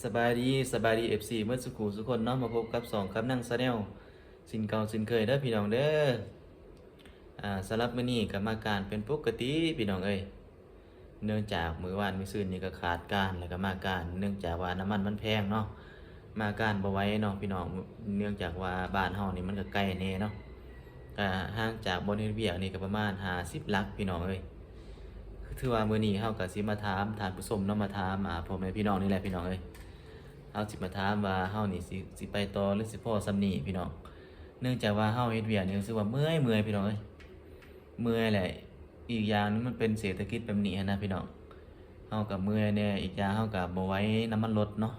สบายดีFCเมื่อสักครู่ทุกคนเนาะมาพบกับ2ครับนั่งซาแนลสินเก่าสินเคยเด้อพี่น้องเด้อสำหรับมื้อนี้ก็มาการเป็นปกติพี่น้องเอ้ยเนื่องจากมื้อวานมื้อซื่นนี่ก็ขาดการแล้วก็มาการเนื่องจากว่าน้ำมันมันแพงเนาะมาการบ่ไหว้เนาะพี่น้องเนื่องจากว่าบ้านเฮานี่มันก็ไกลแน่เนาะห่างจากบ่อนเฮ็ดเวียกนี่ก็ประมาณ50ลักพี่น้องเอ้ยถือว่ามื้อนี้เฮาก็สิมาถามท่านผู้ชมเนาะมาถามพ่อแม่พี่น้องนี่แหละพี่น้องเอ้ย เฮาสิมาถามว่าเฮานี่สิไปต่อหรือสิพอส่ำนี้พี่น้องเนื่องจากว่าเฮาเฮ็ดเวียกนี่รู้สึกว่าเมื่อยพี่น้องเอ้ยเมื่อยแหละอีกอย่างนึงมันเป็นเศรษฐกิจแบบนี้หั้นนะพี่น้องเฮาก็เมื่อยแน่อีกอย่างเฮาก็บ่ไหวน้ำมันรถเนาะ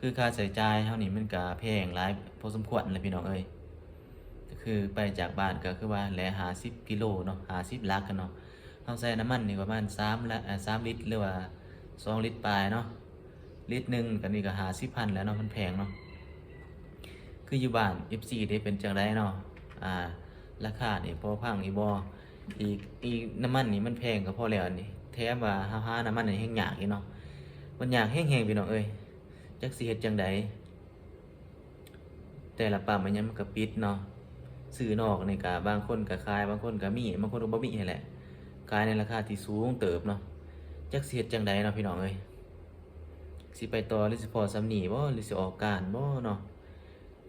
คือค่าใช้จ่ายเฮานี่มันก็แพงหลายพอสมควรแหละพี่น้องเอ้ยก็คือไปจากบ้านก็คือว่าแหละ50กิโลเนาะ50ลักกันเนาะเฮาใช้น้ำมันนี่ประมาณ3 ลิตรหรือว่า2 ลิตรปลายเนาะ ลิตรหนึ่งกันนี่ก็50,000แล้วเนาะมันแพงเนาะคืออยู่บ้าน FC ได้เป็นจังไดเนาะอ่าราคานี่พอพังอีบ่อีกน้ำมันนี่มันแพงก็พอแล้วนี่แถมว่าหาน้ำมันนี่แฮงยากอีกเนาะมันยากแฮงๆพี่น้องเอ้ยจักสิเฮ็ดจังใดแต่ละปั๊มมันยังมันก็ปิดเนาะซื้อนอกนี่ก็บางคนก็ขายบางคนก็มีบางคนก็บ่มีนั่นแหละขายในราคาที่สูงเติบเนาะจักสิเฮ็ดจังใดเนาะพี่น้องเอ้ย สิไปต่อหรือสิพอสำนีบ่หรือสิออกการบ่เนาะ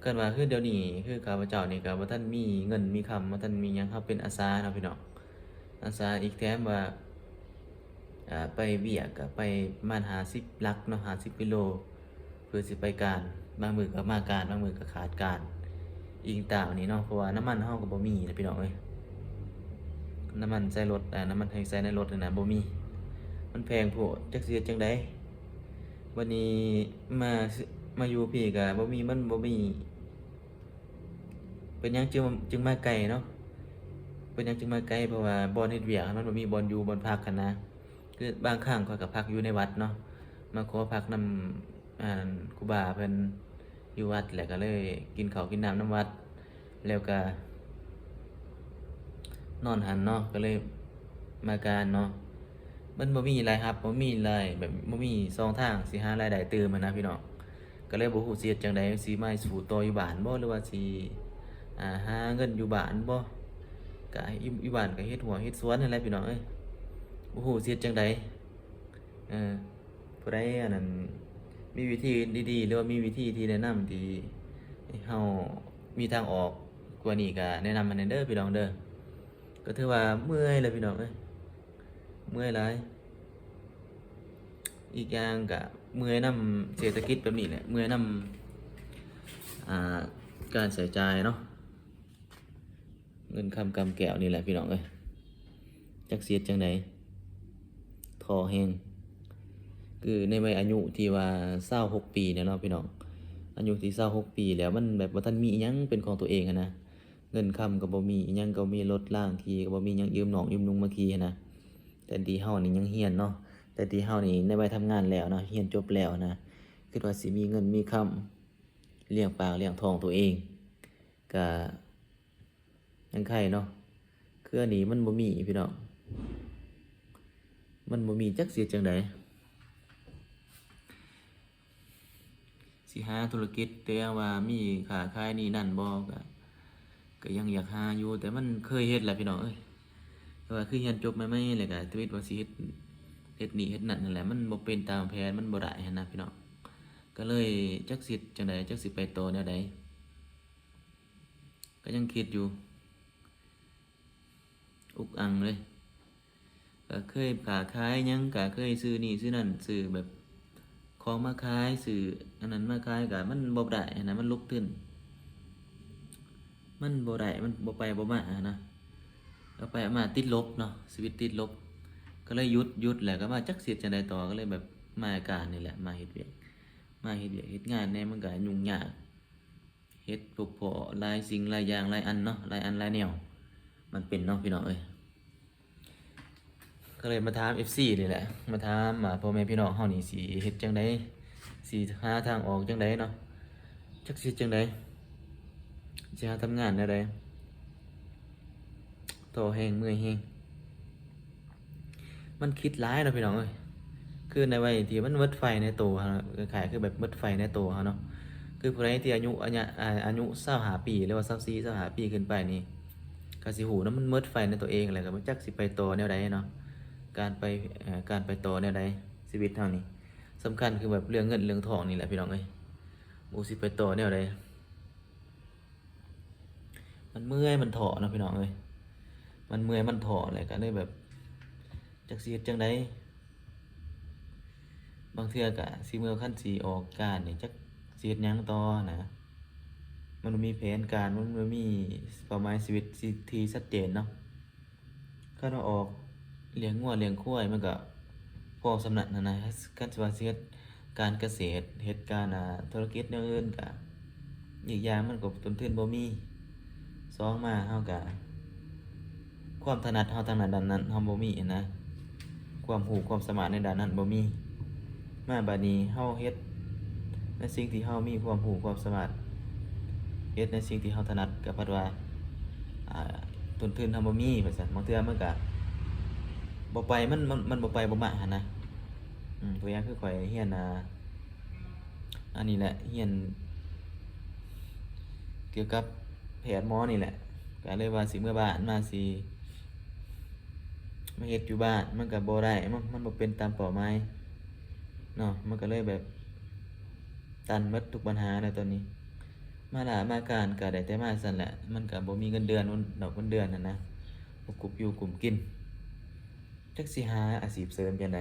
เกินว่าคือเดี๋ยวนี้คือข้าพเจ้านี่ก็บ่ทันมีเงินมีคำบ่ทันมีหยังครับเป็นอาสาเนาะพี่น้องอาสาอีกแถมว่าไปเวียกก็ไปประมาณ50ลักเนาะ50กิโลเพื่อสิไปการบางมื้อก็มาการบางมื้อก็ขาดการอิงตามนี้เนาะเพราะว่าน้ำมันเฮาก็บ่มีนะพี่น้องเอ้ยน้ำมันใส่รถน้ำมันให้ใส่ในรถนั่นน่ะบ่มีมันแพงโพดจักสิเฮ็ดจังได๋ วันนี้มามาอยู่พี่ก็บ่มีเป็นหยังจึงมาไกลเนาะเป็นหยังจึงมาไกลเพราะว่าบ่อนเฮ็ดเวียกมันบ่มีบ่อนอยู่บ่อนพักหั้นนะคือบางครั้งข้อยก็พักอยู่ในวัดเนาะมาขอพักนำครูบาเพิ่นอยู่วัดแล้วก็เลยกินข้าวกินน้ำนำวัดแล้วก็นอนหันเนาะก็เลยมาการเนาะมันบ่มีรายรับบ่มีรายแบบบ่มีช่องทางสิหารายได้เติมหั้นนะพี่น้อง ก็เลยบ่ฮู้สิเฮ็ดจังไดสิมาสู่ต่ออยู่บ้านบ่หรือว่าสิหาเงินอยู่บ้านบ่ก็อยู่บ้านก็เฮ็ดหัวเฮ็ดสวนนั่นแหละพี่น้องเอ้ยบ่ฮู้สิเฮ็ดจังไดเออผู้ใดอันนั้นมีวิธีดีๆหรือว่ามีวิธีที่แนะนำที่ให้เฮามีทางออกกว่านี้ก็แนะนำมาแหน่เด้อพี่น้องเด้อก็ถือว่าเมื่อยแหละพี่น้องเอ้ยเมื่อยหลาย อีกอย่างก็เมื่อยนำเศรษฐกิจแบบนี้แหละเมื่อยนำการใส่จ่ายเนาะเงินคำกำแก้วนี่แหละพี่น้องเอ้ยจักเสียดจังใดทอแหงคือในวัยอายุที่ว่า26 ปีเนี่ยเนาะพี่น้องอายุที่26 ปีแล้วมันแบบบ่ทันมีอิหยังเป็นของตัวเองอะนะเงินคำก็บ่มีอิหยังก็มีรถล้างที่ก็บ่มีหยังยืมน้องยืมนุงมาขี่หั้นนะแต่ที่เฮานี่ยังเรียนเนาะ แต่ที่เฮานี่ในวัยทำงานแล้วเนาะเรียนจบแล้วนะคิดว่าสิมีเงินมีคำเลี้ยงปากเลี้ยงท้องตัวเองก็ยังไข่เนาะคืออันนี้มันบ่มีพี่น้องมันบ่มีจักเสียจังไดสิหาธุรกิจแต่ว่ามีค้าขายนี่นั่นบ่ก็ยังอยากหาอยู่แต่มันเคยเฮ็ดแหละพี่น้องเอ้ยแต่ว่าคือเรียนจบใหม่ๆแล้วก็ชีวิตว่าสิเฮ็ดนี่เฮ็ดนั่นนั่นแหละมันบ่เป็นตามแผนมันบ่ได้หั้นนะพี่น้องก็เลยจักสิจังไดจักสิไปต่อแนวใดก็ยังคิดอยู่อุกอังเลยก็เคยค้าขายหยังก็เคยซื้อนี่ซื้อนั่นซื้อแบบของมาขายซื้ออันนั้นมาขายก็มันบ่ได้หั้นนะมันลุกขึ้นมันบ่ได้มันบ่ไปบ่มาหั้นนะเอาไปเอามาติดลบเนาะชีวิตติดลบก็เลยหยุดแหละก็มาจักสิจังไดต่อก็เลยแบบมาการนี่แหละมาเฮ็ดเวียก มาเฮ็ดเวียกเฮ็ดงานแหน่มันก็ยุ่งยากเฮ็ดพวกพ้อหลายสิ่งหลายอย่างหลายอันเนาะหลายอันหลายแนวมันเป็นเนาะพี่น้องเอ้ยก็เลยมาถาม FC นี่แหละมาถามพ่อแม่พี่น้องเฮานี่สิเฮ็ดจังไดสิหาทางออกจังไดเนาะจักสิเฮ็ดจังไดสิหาทำงานแนวใดท้อแรงเมื่อยแรงมันคิดหลายเนาะพี่น้องเอ้ยคื คือในวัยที่มันหมดไฟในตัวเราคล้ายๆคือแบบหมดไฟในตัวเขาเนาะคือผู้ใดที่อายุ25 ปีหรือว่า24 25 ปีขึ้นไปนี่ก็สิหูเนาะมันหมดไฟในตัวเองแหละก็บ่จักสิไปต่อแนวใดเนาะการไปต่อแนวใดชีวิตเฮานี่สำคัญคือแบบเรื่องเงินเรื่องทองนี่แหละพี่น้องเอ้ยบ่สิไปต่อแนวใดมันเมื่อยมันท้อเนาะพี่น้องเอ้ยมันเมื่อยมันท้อแหละก็เลยแบบจักสิเฮ็ดจั่งใด บางเทื่อก็สิเมื่อคันสิออกการนี่จักสิเฮ็ดหยังต่อนะมันบ่มีแผนการมันบ่มีเป้าหมายชีวิตที่ชัดเจนเนาะคันว่าออกเลี้ยงงัวเลี้ยงควายมันก็พอสำนั้นนะคันสิว่าสิเฮ็ดการเกษตรเฮ็ดการธุรกิจแนวอื่นก็อีกอย่างมันก็ต้นทุนบ่มีสองมาเฮาก็ความถนัดเฮาทางด้านนั้นเฮาบ่มีนะความรู้ความสามารถในด้านนั้นบ่มี มาบัดนี้เฮาเฮ็ดในสิ่งที่เฮามีความรู้ความสามารถเฮ็ดในสิ่งที่เฮาถนัดก็พัดว่าอ่าต้นทุนเฮาบ่มีว่าซั่นบางเทื่อมันก็บ่ไปมันบ่ไปบ่มาหันนะตัวอย่างคือข้อยเรียนอันนี้แหละเรียนเกี่ยวกับแพทย์หมอนี่แหละก็เลยว่าสิเมื่อบ้านมาสิมาเฮ็ดอยู่บ้านมันก็บ่ได้มันบ่เป็นตามเป้าหมายเนาะมันก็เลยแบบตันหมดทุกปัญหาแล้วตอนนี้ มาล่ะมาการก็ได้แต่มาสั่นแหละมันก็บ่มีเงินเดือนดอกเงินเดือนนั่นนะบ่กุบอยู่กุมกินจักสิหาอาชีพเสริมจังได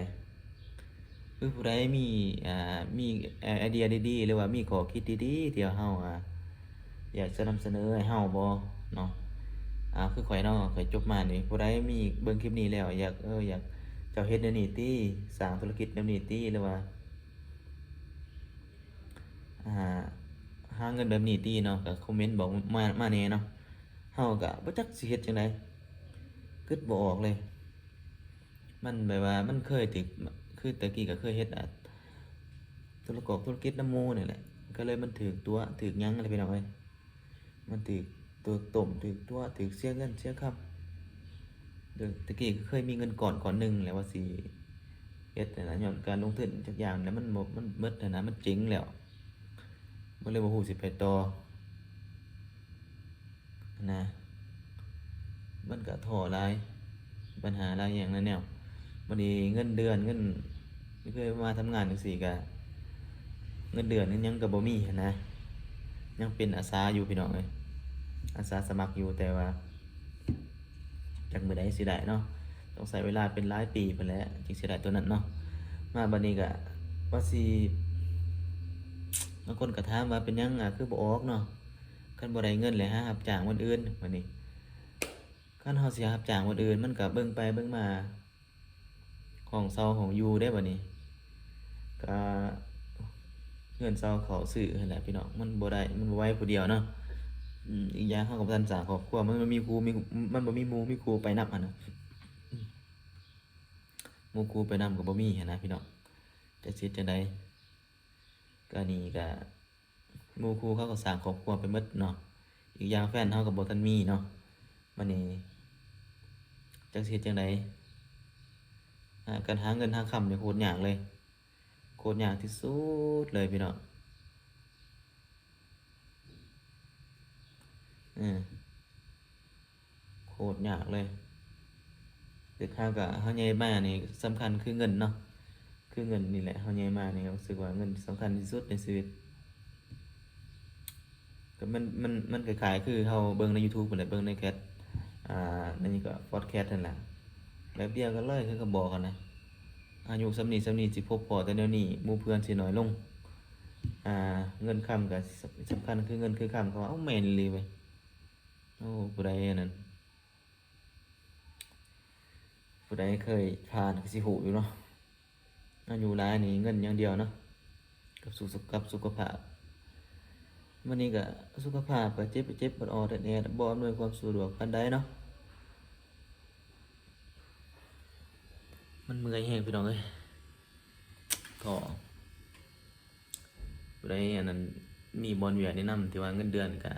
คือผู้ใดมีมีไอเดียดีๆหรือว่ามีข้อคิดดีๆที่ว่าเฮาอยากจะนำเสนอให้เฮาบ่เนาะคือข้อยเนาะข้อยจบมานี่ผู้ใดมีเบิ่งคลิปนี้แล้วอยากเจ้าเฮ็ดแนวนี้ติสร้างธุรกิจแนวนี้ติหรือว่าอ่า หาเงินแบบนี้ติเนาะก็คอมเมนต์บอกมาแหน่เนาะเฮาก็บ่จักสิเฮ็ดจังไดคิดบ่ออกเลยมันแบบว่ามันเคยถึกคือแต่กี้ก็เคยเฮ็ดธุรกิจนำหมู่นี่แหละก็เลยมันถึกตัวถึกหยังอะไรไปหน่อยมันถึกตัวต้มถึกตัวถึกเสียเงินเสียคำตะกี้ก็เคยมีเงินก่อนหนึงแหละว่าสิเฮ็ดนั่นน่ะย้อนการลงทุนจักอย่างแล้วมันบ่มันหมดนั่นน่ะมันเจ๊งแล้วมันเลยบ่ฮู้สิไปต่อนะมันก็ท้อหลายปัญหาหลายอย่างนั่นแนวบัดนี้เงินเดือนเงินเคยมาทำงานจังซี่ก็เงินเดือนยังก็บ่มีหั้นนะยังเป็นอาสาอยู่พี่น้องเอ้ยอาสาสมัครอยู่แต่ว่าจักมื้อใดสิได้เนาะต้องใช้เวลาเป็นหลายปีพู้นแหละจึงสิได้ตัวนั้นเนาะมาบัดนี้ก็ว่าสิบางคนก็ถามว่าเป็นหยังคือบ่ออกเนาะคันบ่ได้เงินเลยหารับจ้างวันอื่นบัดนี้คันเฮาสิรับจ้างวันอื่นมันก็เบิ่งไปเบิ่งมาของเซาของอยู่ได้บัดนี้ก็เงินเซาเข้าซื้อนั่นแหละพี่น้องมันบ่ได้มันบ่ไหวผู้เดียวเนาะอีกอย่างเฮาก็บ่ทันสร้างครอบครัวมันบ่มีครูมันบ่มีหมู่มีครูไปนำหั้นน่ะหมู่ครูไปนำก็บ่มีหั้นนะพี่น้องจักสิเฮ็ดจังไดก็นี่ก็หมู่ครูเขาก็สร้างครอบครัวไปหมดเนาะอีกอย่างแฟนเฮาก็บ่ทันมีเนาะบัดนี้จักสิเฮ็ดจังไดการหาเงินหาค่ำนี่โคตรยากเลยโคตรยากที่สุดเลยพี่น้องเออโคตรยากเลยแต่ข้าวก็เฮาใหญ่มานี่สำคัญคือเงินเนาะคือเงินนี่แหละเฮาใหญ่มานี่รู้สึกว่าเงินสำคัญที่สุดในชีวิตก็มันคล้ายๆคือเฮาเบิ่งใน YouTube พู้นแหละเบิ่งในแคสในนี้ก็พอดแคสต์นั่นแหละแบบเดียวกันเลยคือก็บอกกันนะอายุส่ำนี้สิพบพ้อแต่เดี๋ยวนี้หมู่เพื่อนสิน้อยลงอ่าเงินค่ำก็สำคัญคือเงินคือค่ำเขาว่าเอ้าแม่นอีหลีเว้ยโอ้ผู้ใดอันนั้นผู้ใดเคยผ่านก็สิรู้อยู่เนาะอายุหลายนี่เงินอย่างเดียวเนาะกับสุขภาพวันนี้ก็สุขภาพก็เจ็บปวดออดแอดบ่อำนวยความสะดวกปานใดเนาะมันเมื่อยแฮงพี่น้องเอ้ยท้อผู้ใดอันนั้นมีบ่อนเวียแนะนำที่ว่าเงินเดือนก็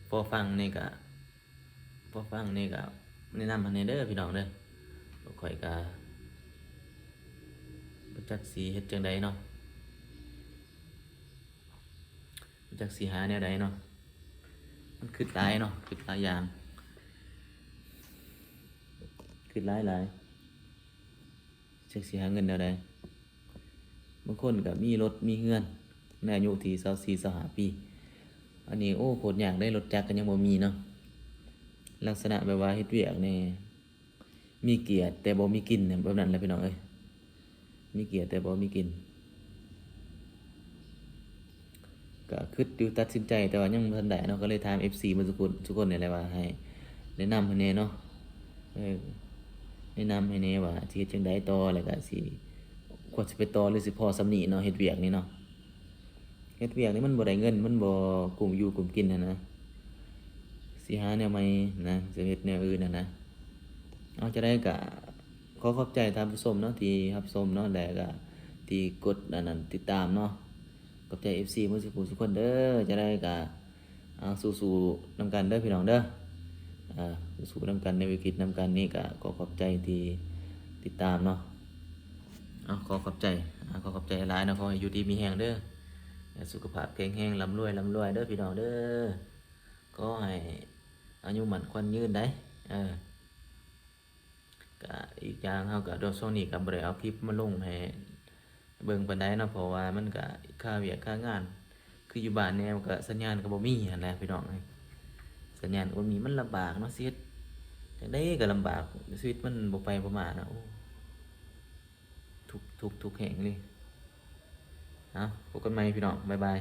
พอฟังนี่ก็พอฟังนี่ก็แนะนำให้แหน่เด้อพี่น้องเด้อข้อยก็บ่ จักสิเฮ็ดจังใดเนาะบ่จักสิหาแนวใดเนาะมันคิดหลายเนาะคิดหลายอย่างคิดหลายจักสิหาเงินแนวใดบางคนก็มีรถมีเรือนในอายุที่24 25ปีอันนี้โอ้โคตรยากได้รถจักรก็ยังบ่มีเนาะลักษณะแบบว่าเฮ็ดเวียกนี่มีเกียรติแต่บ่มีกินเนี่ยแบบนั้นแหละพี่น้องเอ้ยมีเกียรติแต่บ่มีกินก็คิดอยู่ตัดสินใจแต่ว่ายังบ่ทันได้เนาะก็เลยถาม FC มาทุกคนนี่แหละว่าให้แนะนำให้แหน่เนาะเออแนะนำให้แหน่ว่าสิเฮ็ดจังไดต่อแล้วก็สิควรสิไปต่อหรือสิพอส่ำนี้เนาะเฮ็ดเวียกนี่เนาะเฮ็ดเวียกนี่มันบ่ได้เงินมันบ่กุ้มอยู่กุ้มกินนะสิหาแนวใหม่นะสิเฮ็ดแนวอื่นนะเอาจะได้ก็ขอขอบใจท่านผู้ชมเนาะที่รับชมเนาะแล้วก็ที่กดอันนั้นติดตามเนาะขอบใจ FC หมดทุกคนเด้อจะได้ก็เอาสู้ๆนำกันเด้อพี่น้องเด้อสู้ๆนำกันในวิกฤตนำกันนี่ก็ขอขอบใจที่ติดตามเนาะเอาขอขอบใจหลายๆเนาะขอให้อยู่ดีมีแรงเด้อสุขภาพแข็งแรงร่ำรวยเด้อพี่น้องเด้อก็ให้อายุมั่นขวัญยืนได้ก็อีกอย่างเฮาก็โดนช่วงนี้ก็บ่ได้เอาคลิปมาลงให้เบิ่งปานใดเนาะเพราะว่ามันก็ค่าเวียกค่างานคืออยู่บ้านแนวก็สัญญาณก็บ่มีหั่นแหละพี่น้องเอ้ยสัญญาณก็บ่มีมันลำบากเนาะชีวิตจังได๋ก็ลำบากชีวิตมันบ่ไปบ่มาเนาะโอ้ทุกข์แห่งเลยพบกันใหม่พี่น้องบ๊ายบาย